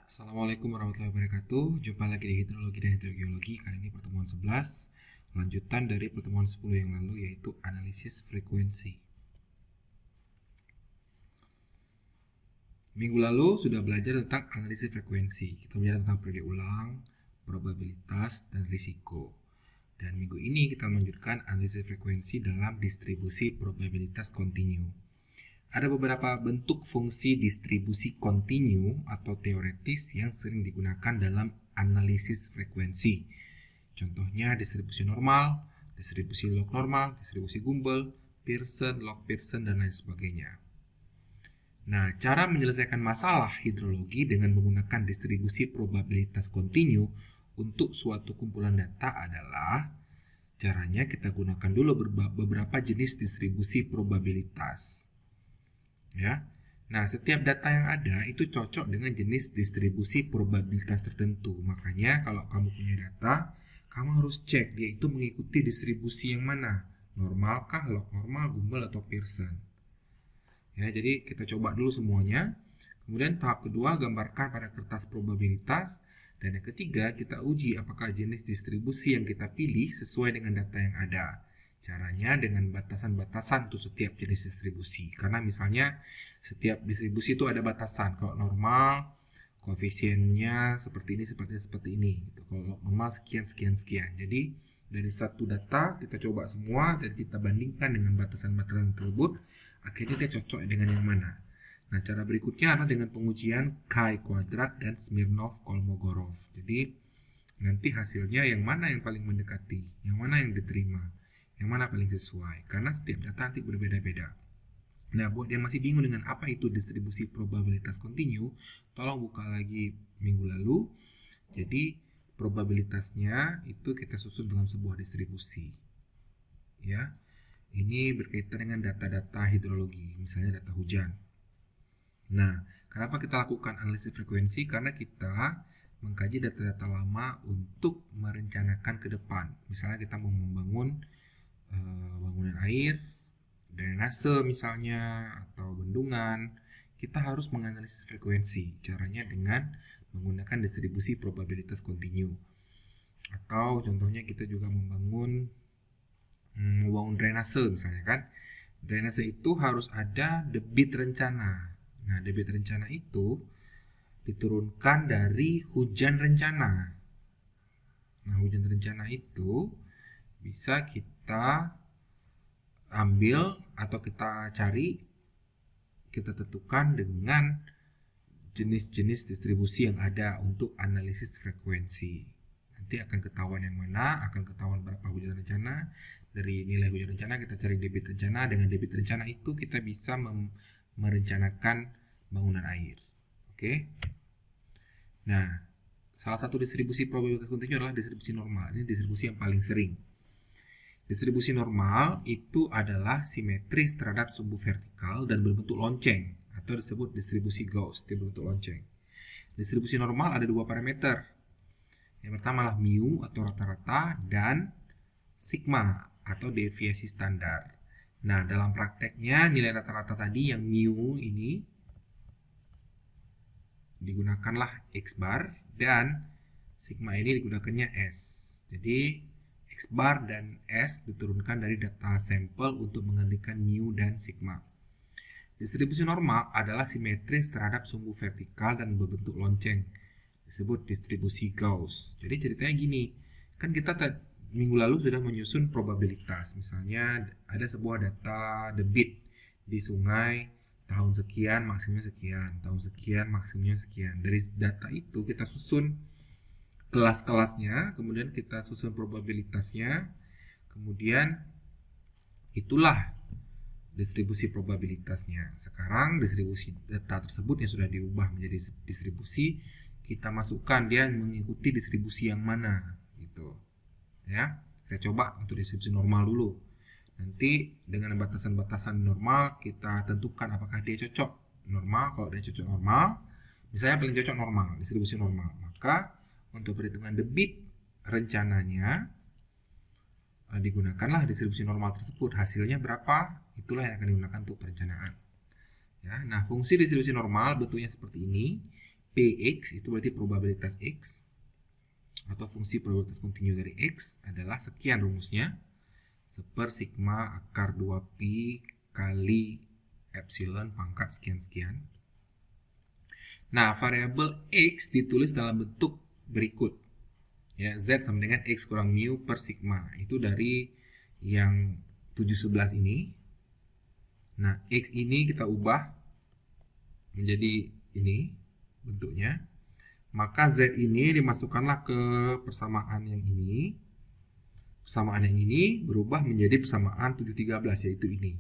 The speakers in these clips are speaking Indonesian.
Assalamualaikum warahmatullahi wabarakatuh. Jumpa lagi di hidrologi dan hidrogeologi. Kali ini pertemuan 11, lanjutan dari pertemuan 10 yang lalu, yaitu analisis frekuensi. Minggu lalu sudah belajar tentang analisis frekuensi. Kita belajar tentang periode ulang, probabilitas, dan risiko. Dan minggu ini kita melanjutkan analisis frekuensi dalam distribusi probabilitas kontinu. Ada beberapa bentuk fungsi distribusi kontinu atau teoretis yang sering digunakan dalam analisis frekuensi. Contohnya distribusi normal, distribusi log normal, distribusi Gumbel, Pearson, log Pearson, dan lain sebagainya. Nah, cara menyelesaikan masalah hidrologi dengan menggunakan distribusi probabilitas kontinu untuk suatu kumpulan data adalah caranya kita gunakan dulu beberapa jenis distribusi probabilitas. Ya. Nah, setiap data yang ada itu cocok dengan jenis distribusi probabilitas tertentu. Makanya kalau kamu punya data, kamu harus cek dia itu mengikuti distribusi yang mana? Normalkah, log normal, Gumbel, atau Pearson? Ya, jadi kita coba dulu semuanya. Kemudian tahap kedua, gambarkan pada kertas probabilitas. Dan yang ketiga, kita uji apakah jenis distribusi yang kita pilih sesuai dengan data yang ada. Caranya dengan batasan-batasan untuk setiap jenis distribusi. Karena misalnya setiap distribusi itu ada batasan. Kalau normal, koefisiennya seperti ini, seperti ini. Gitu. Kalau normal sekian. Jadi dari satu data kita coba semua dan kita bandingkan dengan batasan-batasan tersebut. Akhirnya dia cocok dengan yang mana. Nah, cara berikutnya adalah dengan pengujian chi kuadrat dan Smirnov-Kolmogorov. Jadi nanti hasilnya yang mana yang paling mendekati, yang mana yang diterima, yang mana paling sesuai. Karena setiap data nanti berbeda-beda. Nah, buat yang masih bingung dengan apa itu distribusi probabilitas kontinu, tolong buka lagi minggu lalu. Jadi probabilitasnya itu kita susun dalam sebuah distribusi. Ya, ini berkaitan dengan data-data hidrologi, misalnya data hujan. Nah, kenapa kita lakukan analisis frekuensi? Karena kita mengkaji data-data lama untuk merencanakan ke depan. Misalnya kita mau membangun bangunan air, drainase misalnya, atau bendungan, kita harus menganalisis frekuensi. Caranya dengan menggunakan distribusi probabilitas kontinu. Atau contohnya kita juga membangun drainase misalnya kan. Drainase itu harus ada debit rencana. Nah, debit rencana itu diturunkan dari hujan rencana. Nah, hujan rencana itu bisa kita ambil atau kita cari, kita tentukan dengan jenis-jenis distribusi yang ada untuk analisis frekuensi. Nanti akan ketahuan yang mana, akan ketahuan berapa hujan rencana. Dari nilai hujan rencana kita cari debit rencana. Dengan debit rencana itu kita bisa merencanakan bangunan air. Oke. Nah, salah satu distribusi probabilitas kontinu adalah distribusi normal. Ini distribusi yang paling sering. Distribusi normal itu adalah simetris terhadap sumbu vertikal dan berbentuk lonceng atau disebut distribusi Gauss berbentuk lonceng. Distribusi normal ada dua parameter. Yang pertama adalah mu atau rata-rata dan sigma atau deviasi standar. Nah, dalam prakteknya nilai rata-rata tadi yang mu ini digunakanlah X bar dan sigma ini digunakannya S. Jadi X bar dan S diturunkan dari data sampel untuk menggantikan mu dan sigma. Distribusi normal adalah simetris terhadap sumbu vertikal dan berbentuk lonceng. Disebut distribusi Gauss. Jadi ceritanya gini, kan kita minggu lalu sudah menyusun probabilitas. Misalnya ada sebuah data debit di sungai tahun sekian maksimumnya sekian, tahun sekian maksimumnya sekian. Dari data itu kita susun kelas-kelasnya, kemudian kita susun probabilitasnya, kemudian itulah distribusi probabilitasnya. Sekarang distribusi data tersebut yang sudah diubah menjadi distribusi, kita masukkan dia mengikuti distribusi yang mana gitu. Ya, kita coba untuk distribusi normal dulu. Nanti dengan batasan-batasan normal kita tentukan apakah dia cocok normal. Kalau dia cocok normal, misalnya paling cocok normal, distribusi normal, maka untuk perhitungan debit rencananya digunakanlah distribusi normal tersebut. Hasilnya berapa, itulah yang akan digunakan untuk perencanaan. Ya, nah, fungsi distribusi normal bentuknya seperti ini. Px itu berarti probabilitas X atau fungsi probabilitas kontinu dari X adalah sekian rumusnya, 1/, sigma akar 2pi kali epsilon pangkat sekian-sekian. Nah, variabel X ditulis dalam bentuk berikut. Ya, Z sama dengan X kurang mu per sigma. Itu dari yang 7/11 ini. Nah, X ini kita ubah menjadi ini bentuknya. Maka Z ini dimasukkanlah ke persamaan yang ini. Persamaan yang ini berubah menjadi persamaan 7/13, yaitu ini.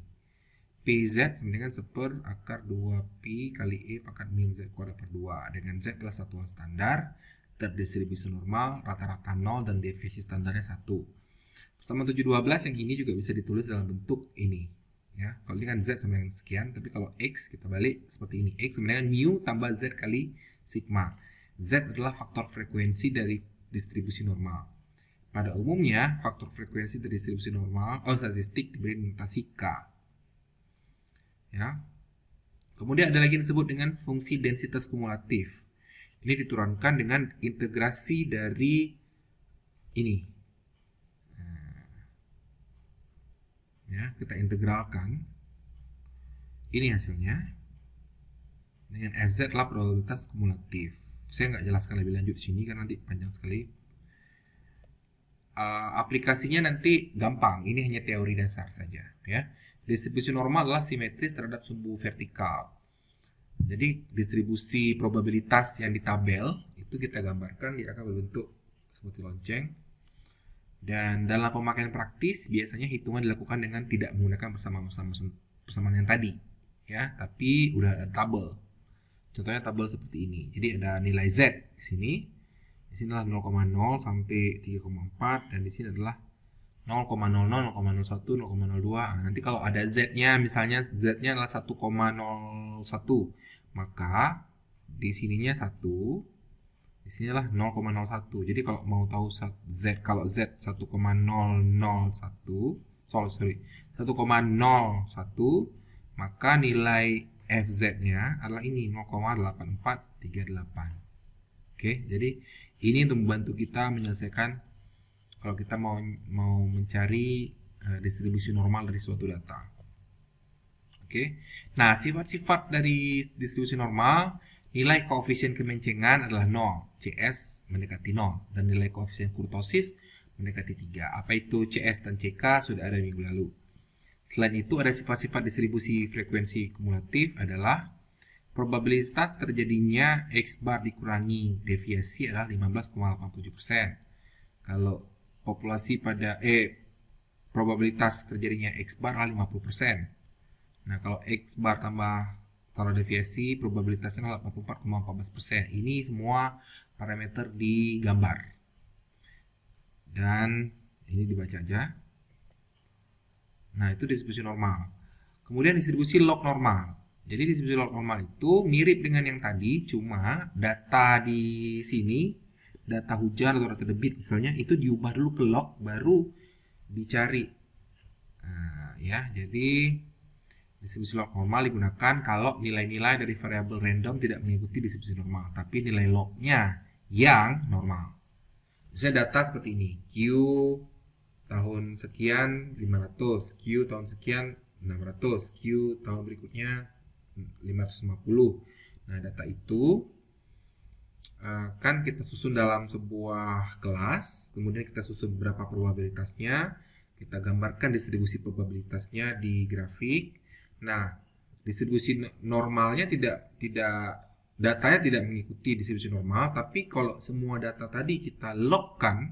PZ sama dengan 1/, akar 2pi kali E pangkat min Z kuadrat per 2. Dengan Z adalah satuan standar, terdistribusi normal, rata-rata 0, dan deviasi standarnya 1. Persamaan 7/12 yang ini juga bisa ditulis dalam bentuk ini. Ya, kalau ini kan Z sama dengan sekian, tapi kalau X kita balik seperti ini. X sama dengan mu tambah Z kali sigma. Z adalah faktor frekuensi dari distribusi normal. Pada umumnya, faktor frekuensi dari distribusi normal statistik diberi notasi K. Ya. Kemudian ada lagi yang disebut dengan fungsi densitas kumulatif. Ini diturunkan dengan integrasi dari ini. Ya, kita integralkan. Ini hasilnya. Dengan Fz adalah probabilitas kumulatif. Saya nggak jelaskan lebih lanjut di sini karena nanti panjang sekali. Aplikasinya nanti gampang. Ini hanya teori dasar saja. Ya. Distribusi normal adalah simetris terhadap sumbu vertikal. Jadi distribusi probabilitas yang di tabel itu kita gambarkan, dia akan berbentuk seperti lonceng. Dan dalam pemakaian praktis biasanya hitungan dilakukan dengan tidak menggunakan persamaan yang tadi, ya, tapi udah ada tabel. Contohnya tabel seperti ini. Jadi ada nilai Z di sini. Di sini adalah 0,0 sampai 3,4 dan di sini adalah 0,00, 0,01, 0,02. Nah, nanti kalau ada Z-nya, misalnya Z-nya adalah 1,01, maka di sininya 1, di sini adalah 0,01. Jadi kalau mau tahu Z, kalau Z 1,001, 1,01, maka nilai FZ-nya adalah ini 0,8438. Oke, jadi ini untuk membantu kita menyelesaikan kalau kita mau mencari distribusi normal dari suatu data. Oke. Nah, sifat-sifat dari distribusi normal, nilai koefisien kemencengan adalah 0, CS mendekati 0, dan nilai koefisien kurtosis mendekati 3. Apa itu CS dan CK sudah ada minggu lalu. Selain itu ada sifat-sifat distribusi frekuensi kumulatif adalah probabilitas terjadinya X bar dikurangi deviasi adalah 15,87%. Kalau populasi pada probabilitas terjadinya X bar adalah 50%. Nah, kalau X bar tambah taruh deviasi, probabilitasnya adalah 84,14%. Ini semua parameter digambar. Dan ini dibaca aja. Nah, itu distribusi normal. Kemudian distribusi log normal. Jadi distribusi log normal itu mirip dengan yang tadi, cuma data di sini, data hujan atau data debit misalnya, itu diubah dulu ke log, baru dicari. Nah, ya, jadi distribusi log normal digunakan kalau nilai-nilai dari variabel random tidak mengikuti distribusi normal, tapi nilai lognya yang normal. Misalnya data seperti ini, Q tahun sekian 500, Q tahun sekian 600, Q tahun berikutnya 550. Nah, data itu kan kita susun dalam sebuah kelas, kemudian kita susun berapa probabilitasnya, kita gambarkan distribusi probabilitasnya di grafik. Nah, distribusi normalnya datanya tidak mengikuti distribusi normal, tapi kalau semua data tadi kita logkan,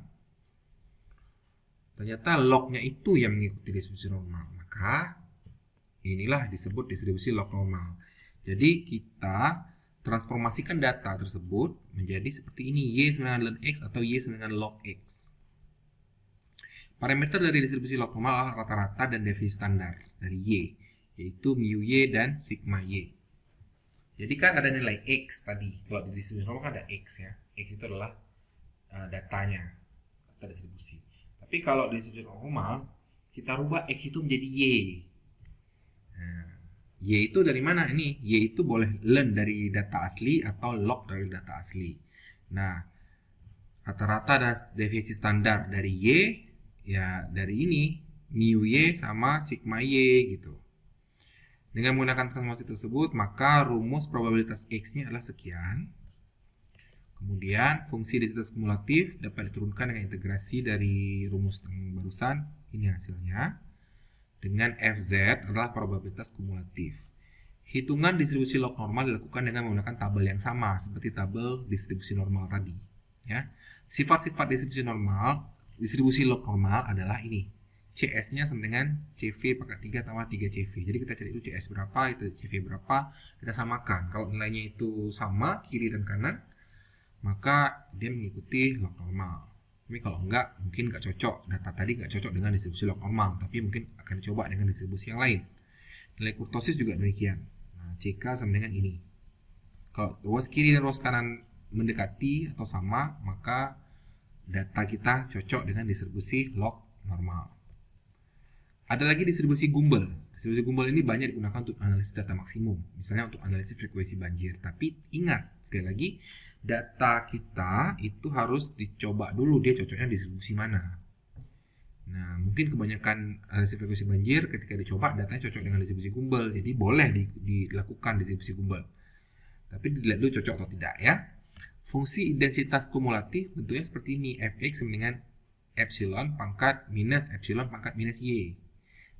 ternyata lognya itu yang mengikuti distribusi normal, maka inilah disebut distribusi log normal. Jadi kita transformasikan data tersebut menjadi seperti ini, Y sama dengan ln X atau Y sama dengan log X. Parameter dari distribusi log normal adalah rata-rata dan deviasi standar dari Y, yaitu mu Y dan sigma Y. Jadi kan ada nilai X tadi, kalau di distribusi normal kan ada X ya. X itu adalah datanya, data distribusi. Tapi kalau di distribusi normal, kita rubah X itu menjadi Y. Nah, Y itu dari mana ini? Y itu boleh learn dari data asli atau log dari data asli. Nah, rata-rata dan deviasi standar dari Y ya dari ini mu Y sama sigma Y gitu. Dengan menggunakan transformasi tersebut, maka rumus probabilitas X-nya adalah sekian. Kemudian fungsi densitas kumulatif dapat diturunkan dengan integrasi dari rumus yang barusan. Ini hasilnya. Dengan Fz adalah probabilitas kumulatif. Hitungan distribusi log normal dilakukan dengan menggunakan tabel yang sama seperti tabel distribusi normal tadi. Ya, sifat-sifat distribusi log normal adalah ini. CS-nya sama dengan CV pangkat 3 tambah 3CV. Jadi kita cari dulu CS berapa, itu CV berapa, kita samakan. Kalau nilainya itu sama, kiri dan kanan, maka dia mengikuti log normal. Tapi kalau enggak, mungkin nggak cocok. Data tadi nggak cocok dengan distribusi log normal, tapi mungkin akan dicoba dengan distribusi yang lain. Nilai kurtosis juga demikian. Nah, CK sama dengan ini. Kalau ruas kiri dan ruas kanan mendekati atau sama, maka data kita cocok dengan distribusi log normal. Ada lagi distribusi Gumbel. Distribusi Gumbel ini banyak digunakan untuk analisis data maksimum, misalnya untuk analisis frekuensi banjir. Tapi ingat, sekali lagi, data kita itu harus dicoba dulu dia cocoknya distribusi mana. Nah, mungkin kebanyakan analisis frekuensi banjir ketika dicoba datanya cocok dengan distribusi Gumbel, jadi boleh dilakukan distribusi Gumbel. Tapi dilihat dulu cocok atau tidak ya. Fungsi densitas kumulatif bentuknya seperti ini, Fx sama dengan epsilon pangkat minus epsilon pangkat minus y.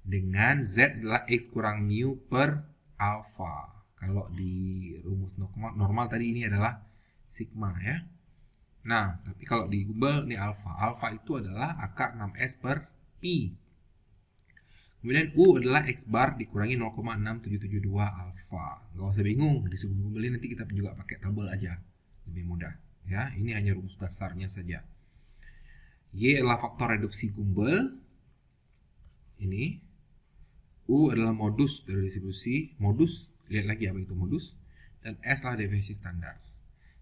Dengan Z adalah X kurang mu per alpha. Kalau di rumus normal tadi ini adalah sigma ya. Nah, tapi kalau di Gumbel ini alpha. Alpha itu adalah akar 6S per pi. Kemudian U adalah X bar dikurangi 0,6772 alpha. Nggak usah bingung, di sebuah Gumbel ini nanti kita juga pakai tabel aja. Lebih mudah ya. Ini hanya rumus dasarnya saja. Y adalah faktor reduksi Gumbel. Ini U adalah modus dari distribusi. Modus, lihat lagi apa itu modus. Dan S adalah deviasi standar.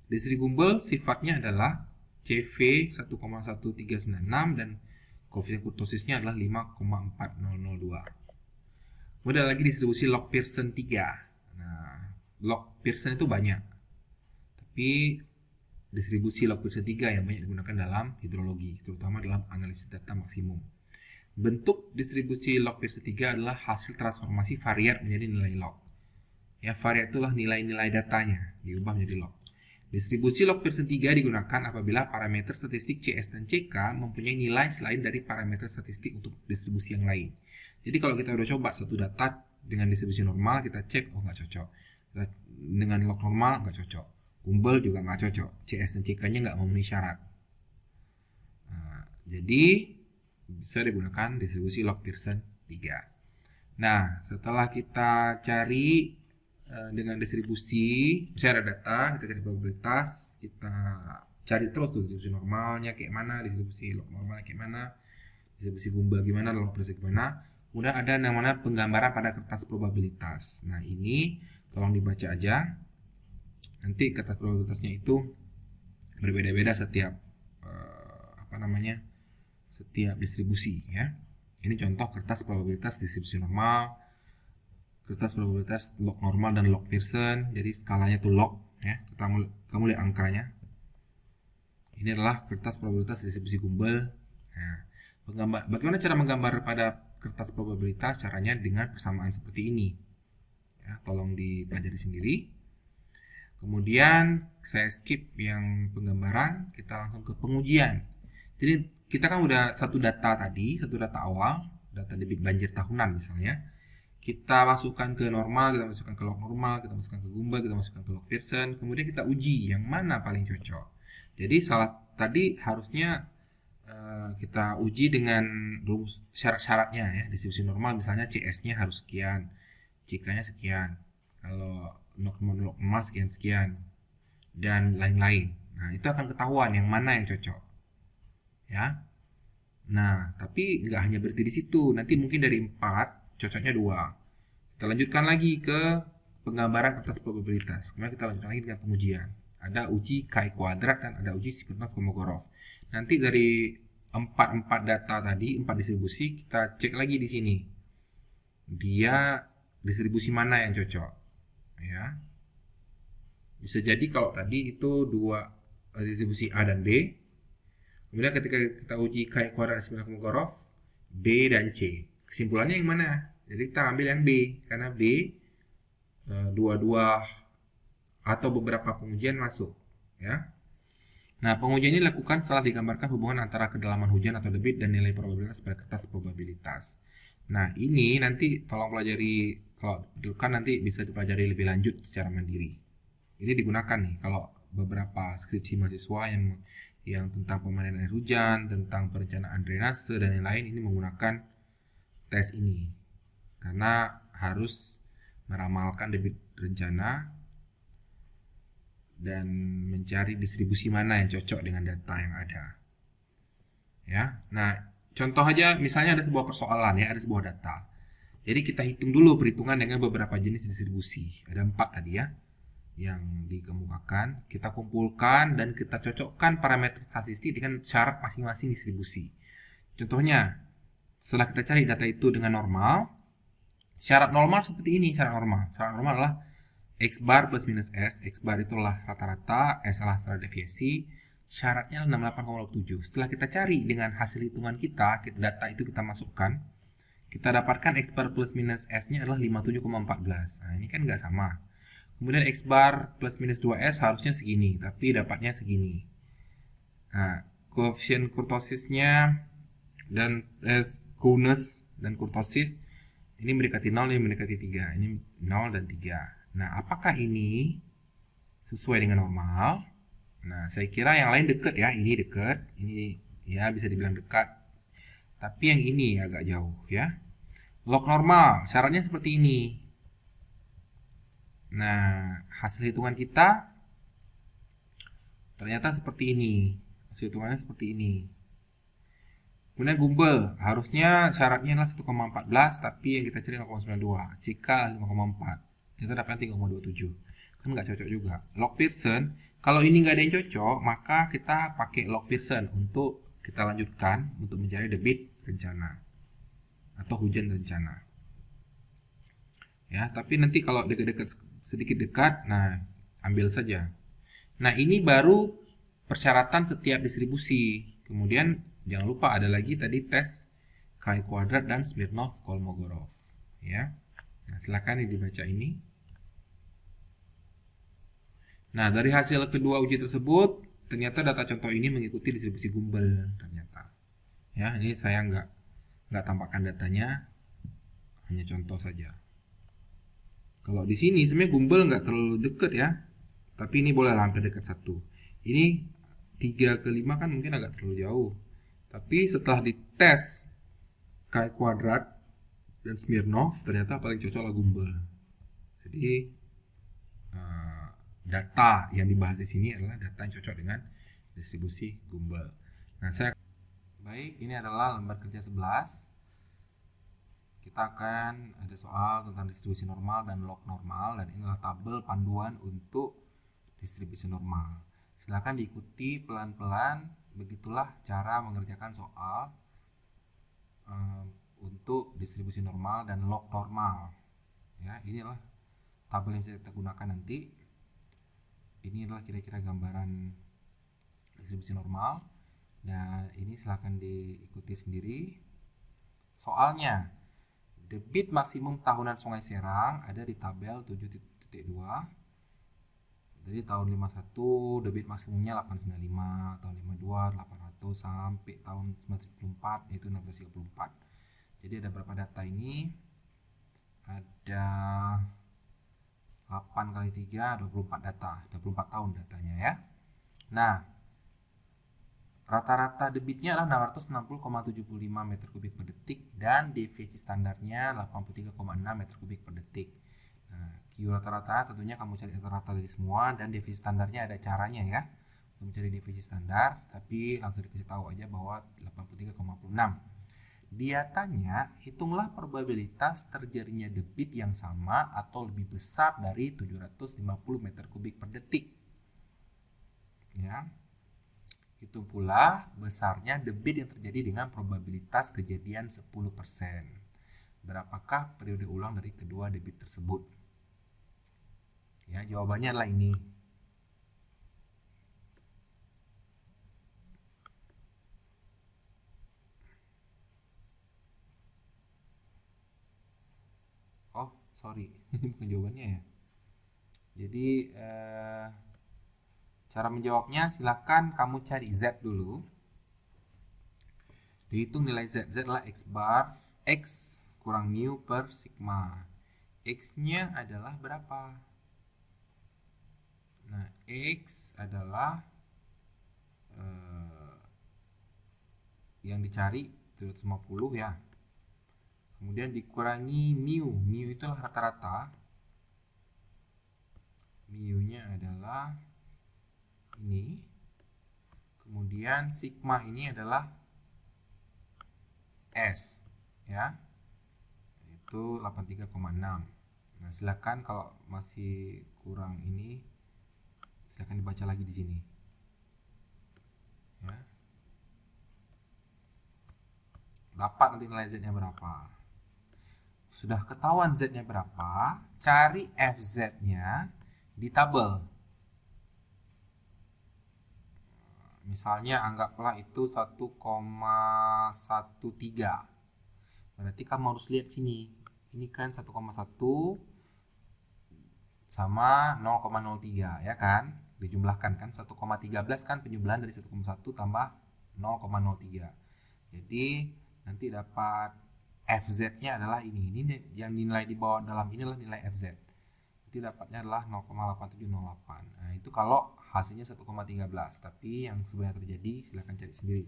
Distribusi Gumbel sifatnya adalah CV 1,1396 dan koefisien kurtosisnya adalah 5,4002. Kemudian lagi distribusi log Pearson 3. Nah, log Pearson itu banyak. Tapi distribusi log Pearson 3 yang banyak digunakan dalam hidrologi, terutama dalam analisis data maksimum. Bentuk distribusi log Pearson 3 adalah hasil transformasi variat menjadi nilai log. Ya, variat itulah nilai-nilai datanya diubah menjadi log. Distribusi log Pearson 3 digunakan apabila parameter statistik CS dan CK mempunyai nilai selain dari parameter statistik untuk distribusi yang lain. Jadi kalau kita udah coba satu data dengan distribusi normal, kita cek, oh nggak cocok. Dengan log normal nggak cocok. Gumbel juga nggak cocok. CS dan CK-nya nggak memenuhi syarat. Nah, jadi bisa digunakan distribusi log Pearson 3. Nah, setelah kita cari dengan distribusi, misalnya ada data, kita cari probabilitas, kita cari terus tuh distribusi normalnya kayak mana, distribusi log normalnya kayak mana, distribusi Gumbel gimana, log Pearson gimana. Kemudian ada namanya penggambaran pada kertas probabilitas. Nah, ini tolong dibaca aja. Nanti kertas probabilitasnya itu berbeda-beda setiap setiap distribusi ya. Ini contoh kertas probabilitas distribusi normal, kertas probabilitas log normal dan log Pearson. Jadi skalanya itu log ya. Kamu lihat angkanya. Ini adalah kertas probabilitas distribusi Gumbel. Nah, bagaimana cara menggambar pada kertas probabilitas? Caranya dengan persamaan seperti ini. Ya, tolong dipelajari sendiri. Kemudian saya skip yang penggambaran, kita langsung ke pengujian. Jadi kita kan udah satu data tadi, satu data awal, data debit banjir tahunan misalnya. Kita masukkan ke normal, kita masukkan ke log normal, kita masukkan ke Gumbel, kita masukkan ke log Pearson. Kemudian kita uji yang mana paling cocok. Jadi tadi harusnya kita uji dengan rumus syarat-syaratnya ya. Distribusi normal misalnya CS-nya harus sekian, CK-nya sekian. Kalau log normal sekian-sekian dan lain-lain. Nah, itu akan ketahuan yang mana yang cocok. Ya. Nah, tapi nggak hanya berhenti di situ. Nanti mungkin dari 4 cocoknya 2. Kita lanjutkan lagi ke penggambaran kertas probabilitas. Kemudian kita lanjutkan lagi dengan pengujian. Ada uji chi-kuadrat dan ada uji Smirnov-Kolmogorov. Nanti dari 4 data tadi, 4 distribusi, kita cek lagi di sini. Dia distribusi mana yang cocok, ya. Bisa jadi kalau tadi itu dua distribusi A dan B, kemudian ketika kita uji K kuadrat Kolmogorov, B dan C, kesimpulannya yang mana? Jadi kita ambil yang B, karena B dua-dua atau beberapa pengujian masuk, ya. Nah, pengujian ini dilakukan setelah digambarkan hubungan antara kedalaman hujan atau debit dan nilai probabilitas pada kertas probabilitas. Nah, ini nanti tolong pelajari, kalau diperlukan nanti bisa dipelajari lebih lanjut secara mandiri. Ini digunakan nih kalau beberapa skripsi mahasiswa yang tentang pemandian air hujan, tentang perencanaan drainase dan lain-lain, ini menggunakan tes ini. Karena harus meramalkan debit rencana dan mencari distribusi mana yang cocok dengan data yang ada. Ya. Nah, contoh aja misalnya ada sebuah persoalan ya, ada sebuah data. Jadi kita hitung dulu perhitungan dengan beberapa jenis distribusi. Ada 4 tadi ya yang dikemukakan. Kita kumpulkan dan kita cocokkan parameter statistik dengan syarat masing-masing distribusi. Contohnya, setelah kita cari data itu dengan normal, syarat normal seperti ini. Syarat normal adalah X bar plus minus S. X bar itulah rata-rata, S adalah standar deviasi. Syaratnya 68,27. Setelah kita cari dengan hasil hitungan kita, data itu kita masukkan, kita dapatkan X bar plus minus S-nya adalah 57,14. Nah, ini kan nggak sama. Kemudian X bar plus minus 2S harusnya segini, tapi dapatnya segini. Nah, koefisien kurtosisnya dan coolness dan kurtosis ini mendekati 0, ini mendekati 3. Ini 0 dan 3. Nah, apakah ini sesuai dengan normal? Nah, saya kira yang lain dekat ya. Ini dekat, ini ya bisa dibilang dekat. Tapi yang ini agak jauh ya. Log normal, syaratnya seperti ini. Nah, hasil hitungan kita ternyata seperti ini. Hasil hitungannya seperti ini. Kemudian gumbel, harusnya syaratnya adalah 1,14, tapi yang kita cari 0,92. Jika 5,4, kita dapat 3,27. Kan nggak cocok juga. Log Pearson, kalau ini nggak ada yang cocok, maka kita pakai log Pearson untuk kita lanjutkan untuk mencari debit rencana atau hujan rencana. Ya, tapi nanti kalau dekat-dekat sedikit dekat, nah ambil saja. Nah, ini baru persyaratan setiap distribusi. Kemudian jangan lupa ada lagi tadi tes Chi kuadrat dan Smirnov-Kolmogorov. Ya, nah, silakan dibaca ini. Nah, dari hasil kedua uji tersebut, ternyata data contoh ini mengikuti distribusi Gumbel ternyata. Ya, ini saya nggak tampakkan datanya, hanya contoh saja. Kalau di sini sebenarnya Gumbel nggak terlalu dekat ya, tapi ini boleh hampir dekat 1. Ini 3 ke 5 kan mungkin agak terlalu jauh. Tapi setelah dites Chi kuadrat dan Smirnov, ternyata paling cocok lah Gumbel. Jadi data yang dibahas di sini adalah data yang cocok dengan distribusi Gumbel. Nah, baik, ini adalah lembar kerja 11. Kita akan ada soal tentang distribusi normal dan log normal, dan inilah tabel panduan untuk distribusi normal. Silakan diikuti pelan-pelan, begitulah cara mengerjakan soal untuk distribusi normal dan log normal. Ya, inilah tabel yang kita gunakan nanti. Ini adalah kira-kira gambaran distribusi normal, dan ini silakan diikuti sendiri. Soalnya, debit maksimum tahunan Sungai Serang ada di tabel 7.2. Jadi tahun 51 debit maksimumnya 895, tahun 52 800 sampai tahun 1994 yaitu 634. Jadi ada berapa data ini? Ada 8 kali 3 24 data, 24 tahun datanya ya. Nah, rata-rata debitnya adalah 660,75 meter kubik per detik dan deviasi standarnya 83,6 meter kubik per detik. Nah, Q rata-rata tentunya kamu cari rata-rata dari semua, dan deviasi standarnya ada caranya ya untuk mencari deviasi standar, tapi langsung dikasih tahu aja bahwa 83,6. Dia tanya, hitunglah probabilitas terjadinya debit yang sama atau lebih besar dari 750 meter kubik per detik. Ya. Itu pula besarnya debit yang terjadi dengan probabilitas kejadian 10%. berapakah periode ulang dari kedua debit tersebut? Ya, jawabannya adalah ini. Oh, sorry, ini bukan jawabannya ya. Jadi cara menjawabnya silakan kamu cari Z dulu. Dihitung nilai Z. Z adalah X bar X kurang mu per sigma. X-nya adalah berapa? Nah, X adalah yang dicari 750 ya. Kemudian dikurangi mu. Mu itu rata-rata. Mu-nya adalah ini. Kemudian sigma ini adalah S ya. Itu 83,6. Nah, silakan kalau masih kurang ini silakan dibaca lagi di sini. Ya. Dapat nanti nilai Z-nya berapa. Sudah ketahuan Z-nya berapa, cari FZ-nya di tabel. Misalnya anggaplah itu 1,13. Berarti kamu harus lihat sini. Ini kan 1,1 sama 0,03 ya kan? Dijumlahkan kan 1,13 kan penjumlahan dari 1,1 tambah 0,03. Jadi nanti dapat FZ-nya adalah ini. Ini yang dinilai di bawah dalam inilah nilai FZ. Nanti dapatnya adalah 0,8708. Nah, itu kalau hasilnya 1,13. Tapi yang sebenarnya terjadi silahkan cari sendiri.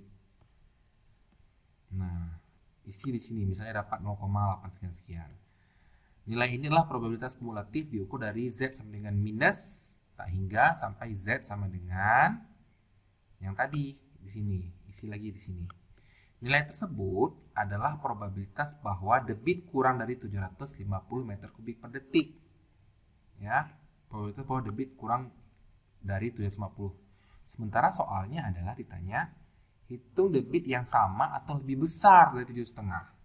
Nah, isi di sini misalnya dapat 0,8 sekian-sekian. Nilai ini adalah probabilitas kumulatif diukur dari Z sama dengan minus tak hingga sampai Z sama dengan yang tadi di sini. Isi lagi di sini. Nilai tersebut adalah probabilitas bahwa debit kurang dari 750 meter kubik per detik. Ya, probabilitas bahwa debit kurang dari 750. Sementara soalnya adalah ditanya hitung debit yang sama atau lebih besar dari 7,5.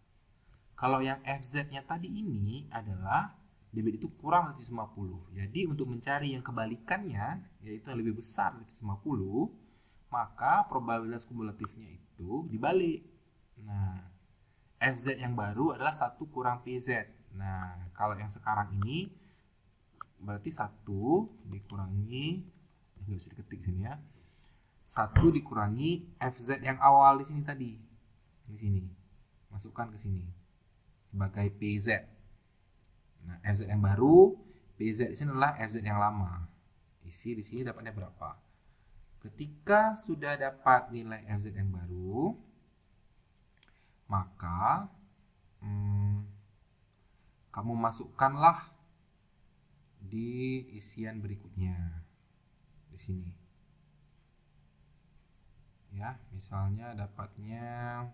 Kalau yang FZ-nya tadi ini adalah debit itu kurang dari 750. Jadi untuk mencari yang kebalikannya, yaitu yang lebih besar dari 750, maka probabilitas kumulatifnya itu dibalik. Nah, FZ yang baru adalah 1 kurang PZ. Nah, kalau yang sekarang ini berarti 1 dikurangi, nggak bisa diketik sini ya, 1 dikurangi FZ yang awal di sini tadi. Di sini. Masukkan ke sini sebagai PZ. Nah, FZ yang baru, PZ di sini adalah FZ yang lama. Isi di sini dapatnya berapa? Ketika sudah dapat nilai FZ yang baru, maka kamu masukkanlah di isian berikutnya di sini. Ya, misalnya dapatnya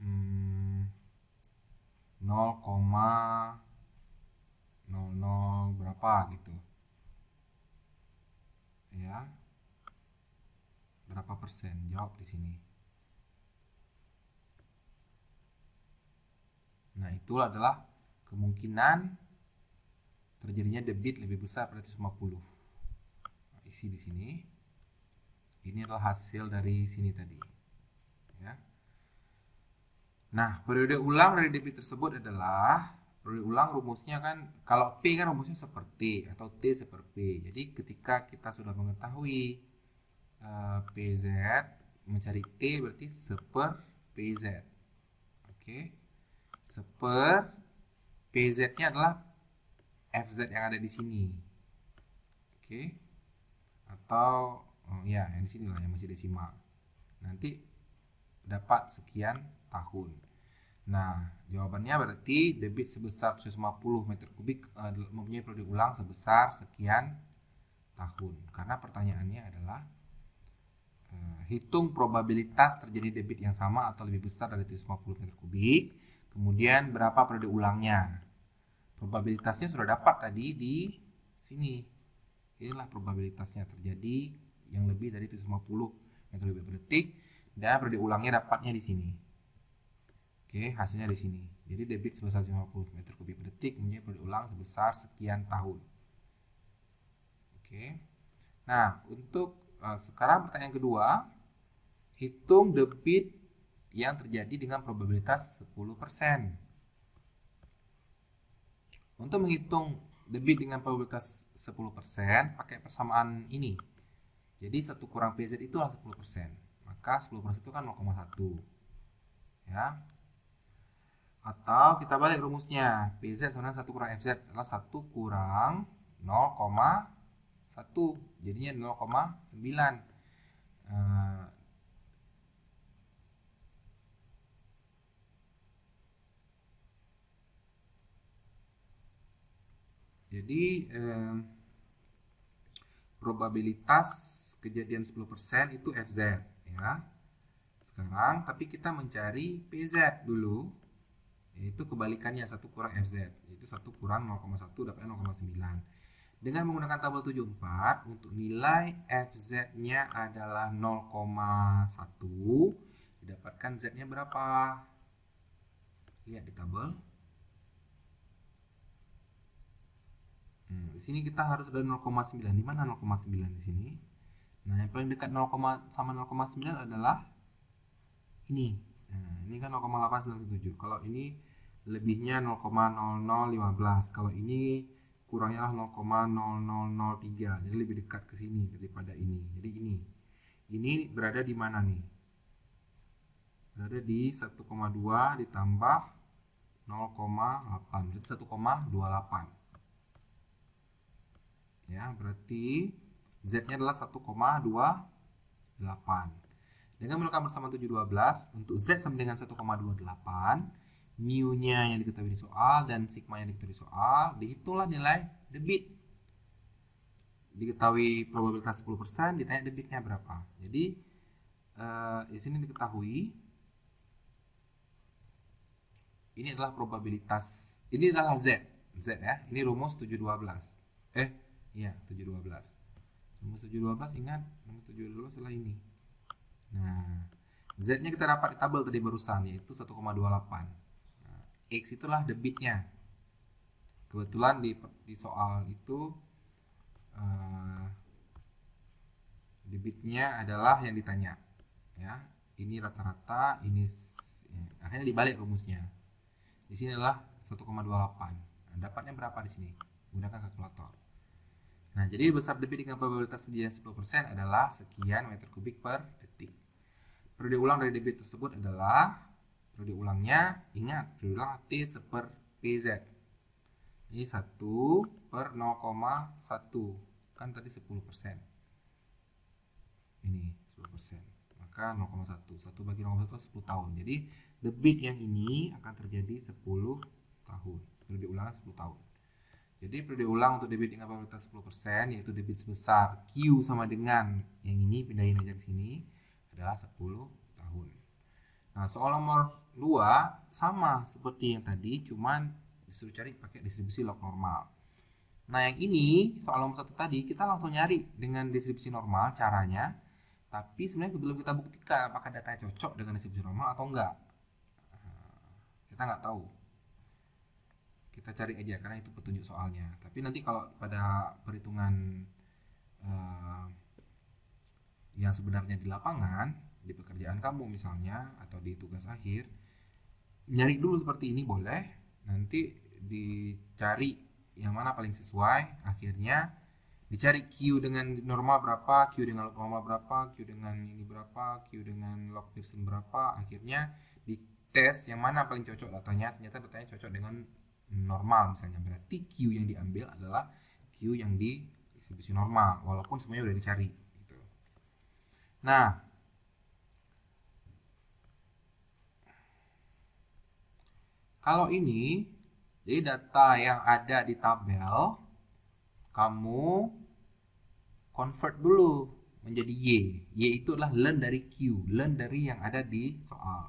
0,00 berapa gitu. Ya. Berapa persen? Jawab di sini. Nah, itulah adalah kemungkinan terjadinya debit lebih besar pada 150. Nah, isi di sini. Ini adalah hasil dari sini tadi. Ya. Nah, periode ulang dari debit tersebut adalah periode ulang rumusnya kan, kalau P kan rumusnya seperti atau T seperti P. Jadi ketika kita sudah mengetahui PZ, mencari T berarti seper PZ. Oke. Seper PZ-nya adalah FZ yang ada di sini. Oke. Atau ya, yang di sini lah yang masih desimal. Nanti dapat sekian tahun. Nah, jawabannya berarti debit sebesar 150 meter kubik mempunyai periode ulang sebesar sekian tahun. Karena pertanyaannya adalah hitung probabilitas terjadi debit yang sama atau lebih besar dari 750 meter kubik. Kemudian berapa periode ulangnya. Probabilitasnya sudah dapat tadi di sini. Inilah probabilitasnya terjadi yang lebih dari 750 meter kubik per detik. Dan periode ulangnya dapatnya di sini. Oke, hasilnya di sini. Jadi debit sebesar 50 meter kubik per detik mempunyai periode ulang sebesar sekian tahun. Oke. Nah, untuk sekarang pertanyaan kedua, hitung debit yang terjadi dengan probabilitas 10%. Untuk menghitung debit dengan probabilitas 10%, pakai persamaan ini. Jadi 1 kurang PZ itulah 10%. Maka 10% itu kan 0,1. Ya. Atau kita balik rumusnya, PZ sama dengan 1 kurang FZ adalah 1 kurang 0,1, jadinya 0,9. Jadi probabilitas kejadian 10% itu FZ ya. Sekarang tapi kita mencari PZ dulu, yaitu kebalikannya 1 kurang FZ, yaitu 1 kurang 0,1 dapatnya 0,9. Dengan menggunakan tabel 74, untuk nilai FZ-nya adalah 0,1, didapatkan Z-nya berapa? Lihat di tabel. Di sini kita harus ada 0,9. Di mana 0,9 di sini? Nah, yang paling dekat 0, sama 0,9 adalah ini. Nah, ini kan 0,897. Kalau ini lebihnya 0,0015. Kalau ini kurangnya 0,0003. Jadi lebih dekat ke sini daripada ini. Jadi ini. Ini berada di mana nih? Berada di 1,2 ditambah 0,8. Berarti 1,28. Ya, berarti Z-nya adalah 1,28. Dengan menggunakan persamaan 712, untuk Z sama dengan 1,28, mu-nya yang diketahui di soal dan sigma yang diketahui di soal, dihitunglah nilai debit. Diketahui probabilitas 10%, ditanya debitnya berapa. Jadi di sini diketahui ini adalah probabilitas, ini adalah Z ya. Ini rumus 712. Iya, 712. Rumus 712 ingat, rumus 712 adalah ini. Nah, Z-nya kita dapat di tabel tadi barusan, yaitu 1,28. Nah, X itulah debitnya. Kebetulan di soal itu debitnya adalah yang ditanya. Ya, ini rata-rata, ini akhirnya dibalik rumusnya. Di sini adalah 1,28. Nah, dapatnya berapa di sini? Gunakan kalkulator. Nah, jadi besar debit dengan probabilitas kejadian 10% adalah sekian meter kubik per detik. Periode ulang dari debit tersebut adalah, periode ulangnya, ingat, periode ulang T per PZ. Ini 1 per 0,1. Kan tadi 10%. Ini 10%. Maka 0,1. 1 bagi 0,1 10 tahun. Jadi, debit yang ini akan terjadi 10 tahun. Periode ulangnya 10 tahun. Jadi periode ulang untuk debit dengan probabilitas 10%, yaitu debit sebesar Q sama dengan yang ini, pindahin aja ke sini, adalah 10 tahun. Nah, soal nomor 2 sama seperti yang tadi, cuman disuruh cari pakai distribusi log normal. Nah, yang ini, soal nomor 1 tadi, kita langsung nyari dengan distribusi normal caranya, tapi sebenarnya belum kita buktikan apakah datanya cocok dengan distribusi normal atau enggak. Kita nggak tahu. Kita cari aja karena itu petunjuk soalnya. Tapi nanti kalau pada perhitungan yang sebenarnya di lapangan, di pekerjaan kamu misalnya, atau di tugas akhir, nyari dulu seperti ini boleh. Nanti dicari yang mana paling sesuai. Akhirnya dicari Q dengan normal berapa, Q dengan log normal berapa, Q dengan ini berapa, Q dengan log Pearson berapa. Akhirnya dites yang mana paling cocok datanya. Ternyata datanya cocok dengan normal misalnya, berarti Q yang diambil adalah Q yang di distribusi normal, walaupun semuanya udah dicari gitu. Nah, kalau ini jadi data yang ada di tabel, kamu convert dulu menjadi Y. Y itu adalah learn dari Q, learn dari yang ada di soal.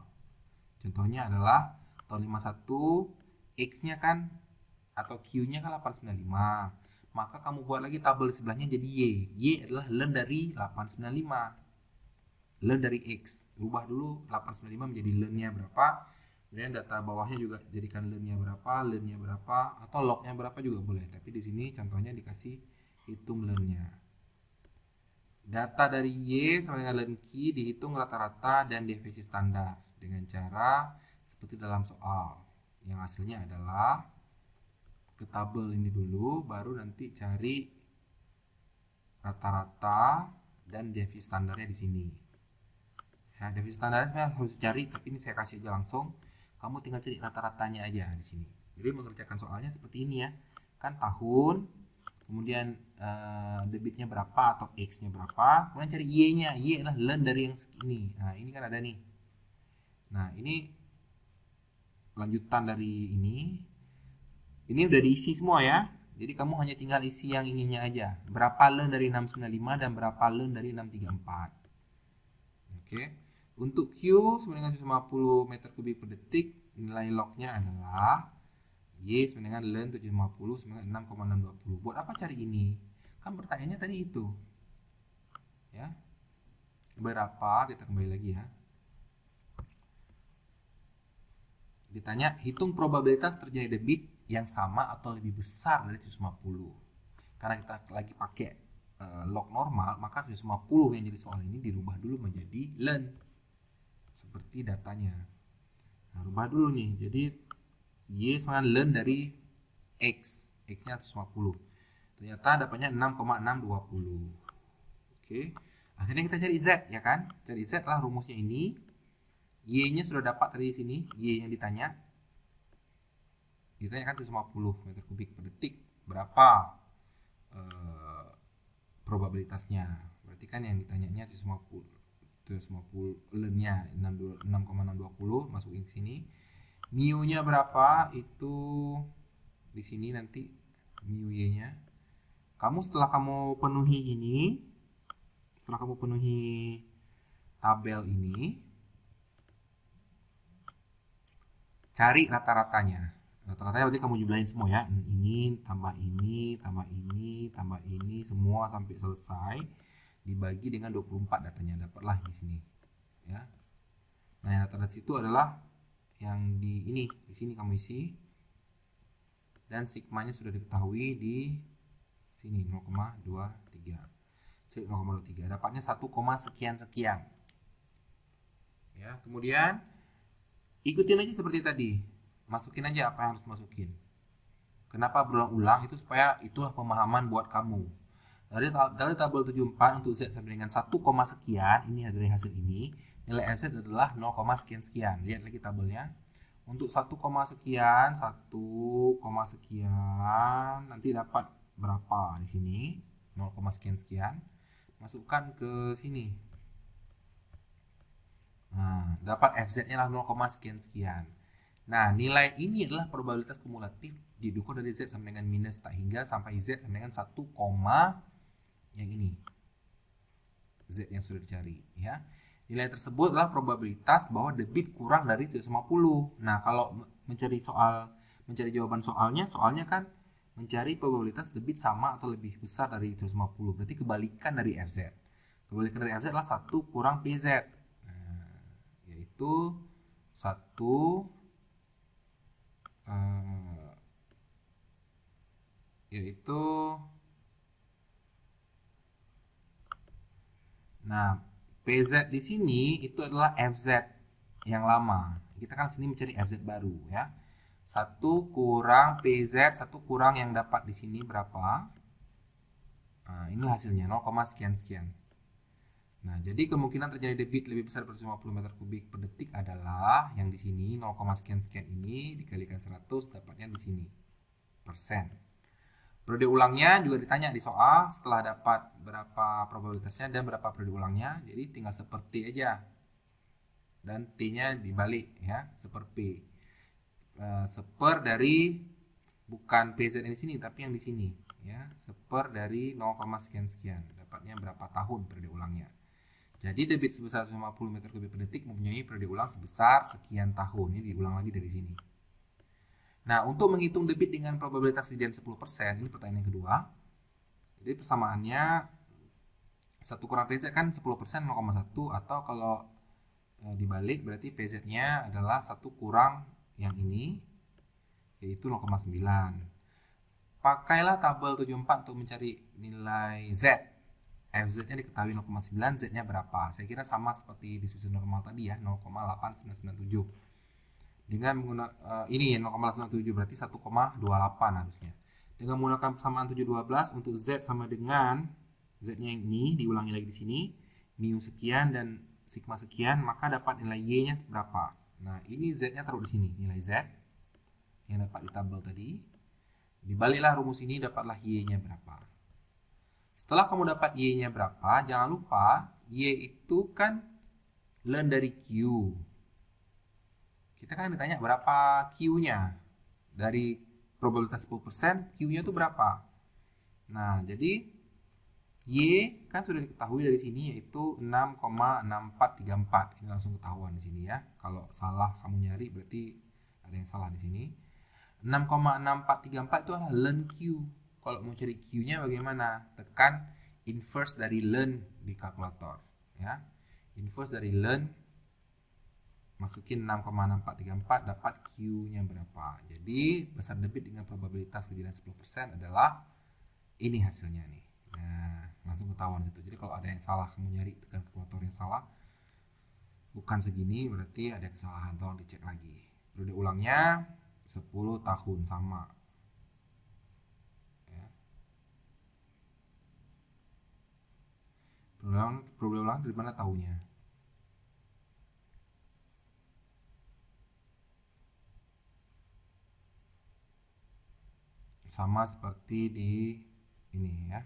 Contohnya adalah tahun 51, X-nya kan atau Q-nya kan 895. Maka kamu buat lagi tabel di sebelahnya jadi Y. Y adalah learn dari 895. Learn dari X. Rubah dulu 895 menjadi learn-nya berapa. Kemudian data bawahnya juga jadikan len-nya berapa, atau log-nya berapa juga boleh. Tapi di sini contohnya dikasih hitung len-nya. Data dari Y sama dengan len Q dihitung rata-rata dan deviasi standar dengan cara seperti dalam soal. Yang hasilnya adalah ke tabel ini dulu, baru nanti cari rata-rata dan deviasi standarnya di sini. Nah, deviasi standarnya sebenarnya harus cari, tapi ini saya kasih aja langsung. Kamu tinggal cari rata-ratanya aja di sini. Jadi mengerjakan soalnya seperti ini ya. Kan tahun, kemudian debitnya berapa atau X-nya berapa, kemudian cari Y-nya. Y adalah len dari yang segini. Nah, ini kan ada nih. Nah, ini lanjutan dari ini. Ini udah diisi semua ya. Jadi kamu hanya tinggal isi yang ininya aja. Berapa len dari 695 dan berapa len dari 634. Oke. Untuk Q sama dengan 150 meter kubik per detik, nilai log-nya adalah Y sama dengan len 750 sama dengan 6,620. Buat apa cari ini? Kan pertanyaannya tadi itu. Ya. Berapa? Kita kembali lagi ya. Ditanya, hitung probabilitas terjadi debit yang sama atau lebih besar dari 750. Karena kita lagi pakai log normal, maka 750 yang jadi soal ini dirubah dulu menjadi len. Seperti datanya. Nah, rubah dulu nih. Jadi Y sama len dari X. X-nya 750. Ternyata dapatnya 6,620. Oke. Akhirnya kita cari Z, ya kan? Cari Z lah rumusnya ini. Y-nya sudah dapat dari sini. Y yang ditanya. Ditanya kan 750 meter kubik per detik. Berapa probabilitasnya? Berarti kan yang ditanyanya 750 len-nya 6,620 masukin ke sini. Mu-nya berapa? Itu di sini nanti mu Y-nya. Setelah kamu penuhi ini, setelah kamu penuhi tabel ini, cari rata-ratanya. Rata-ratanya berarti kamu jumlahin semua ya. Ini tambah ini, tambah ini, tambah ini, semua sampai selesai. Dibagi dengan 24 datanya, dapatlah di sini. Ya. Nah, yang rata-rata situ adalah yang di ini, di sini kamu isi. Dan sigmanya sudah diketahui di sini 0,23. Cek 0,23. Dapatnya 1, sekian-sekian. Ya, kemudian ikutin aja seperti tadi. Masukin aja apa yang harus masukin. Kenapa berulang-ulang? Itu supaya itulah pemahaman buat kamu. Dari tabel 74 untuk Z sama dengan 1, sekian, ini dari hasil ini. Nilai Z adalah 0, sekian-sekian. Lihat lagi tabelnya. Untuk 1, sekian, 1, sekian, nanti dapat berapa di sini? 0, sekian-sekian. Masukkan ke sini. Nah, dapat FZ-nya lah 0, sekian-sekian. Nah, nilai ini adalah probabilitas kumulatif didukung dari Z sama dengan minus tak hingga sampai Z sama dengan 1, yang ini. Z yang sudah dicari, ya. Nilai tersebut adalah probabilitas bahwa debit kurang dari 750. Nah, kalau mencari jawaban soalnya kan mencari probabilitas debit sama atau lebih besar dari 750. Berarti kebalikan dari FZ. Kebalikan dari FZ adalah 1 kurang PZ. Nah, yaitu 1 Nah, PZ di sini itu adalah FZ yang lama. Kita kan sini mencari FZ baru ya. 1 kurang PZ, 1 kurang yang dapat di sini berapa? Nah, ini hasilnya 0, sekian-sekian. Nah, jadi kemungkinan terjadi debit lebih besar dari 50 meter kubik per detik adalah yang di sini 0, sekian-sekian ini dikalikan 100 dapatnya di sini persen. Periode ulangnya juga ditanya di soal setelah dapat berapa probabilitasnya dan berapa periode ulangnya. Jadi tinggal seperti aja. Dan T-nya dibalik ya, seper P. Seper dari bukan PZ di sini tapi yang di sini ya, seper dari 0, sekian-sekian. Dapatnya berapa tahun periode ulangnya. Jadi debit sebesar 50 meter kubik per detik mempunyai periode ulang sebesar sekian tahun. Ini diulang lagi dari sini. Nah, untuk menghitung debit dengan probabilitas kejadian 10%, ini pertanyaan yang kedua. Jadi persamaannya 1 kurang PZ kan 10% 0,1, atau kalau dibalik, berarti PZ-nya adalah 1 kurang yang ini, yaitu 0,9. Pakailah tabel 74 untuk mencari nilai Z. FZ-nya diketahui 0,9, Z-nya berapa? Saya kira sama seperti distribusi normal tadi ya, 0,8997. Dengan menggunakan ini 0,97 berarti 1,28 harusnya. Dengan menggunakan persamaan 712 untuk Z sama dengan Z-nya yang ini, diulangi lagi di sini, mu sekian dan sigma sekian, maka dapat nilai Y-nya berapa? Nah, ini Z-nya taruh di sini, nilai Z yang dapat di tabel tadi. Dibaliklah rumus ini, dapatlah Y-nya berapa. Setelah kamu dapat Y-nya berapa, jangan lupa Y itu kan ln dari Q. Kita kan ditanya berapa Q-nya. Dari probabilitas 10%, Q-nya itu berapa? Nah, jadi Y kan sudah diketahui dari sini, yaitu 6,6434. Ini langsung ketahuan di sini ya. Kalau salah kamu nyari berarti ada yang salah di sini. 6,6434 itu adalah ln Q. Kalau mau cari Q-nya bagaimana? Tekan inverse dari ln di kalkulator ya. Inverse dari ln, masukin 6,6434, dapat Q-nya berapa. Jadi besar debit dengan probabilitas kejadian 10% adalah ini hasilnya nih. Nah, langsung ketahuan situ. Jadi kalau ada yang salah, kamu nyari dengan kalkulator yang salah, bukan segini, berarti ada kesalahan. Tolong dicek lagi. Periode ulangnya 10 tahun sama. Ya. Periode ulang dari mana tahunya? Sama seperti di ini ya,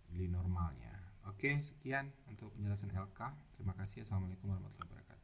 di normalnya. Oke, sekian untuk penjelasan LK. Terima kasih. Assalamualaikum warahmatullahi wabarakatuh.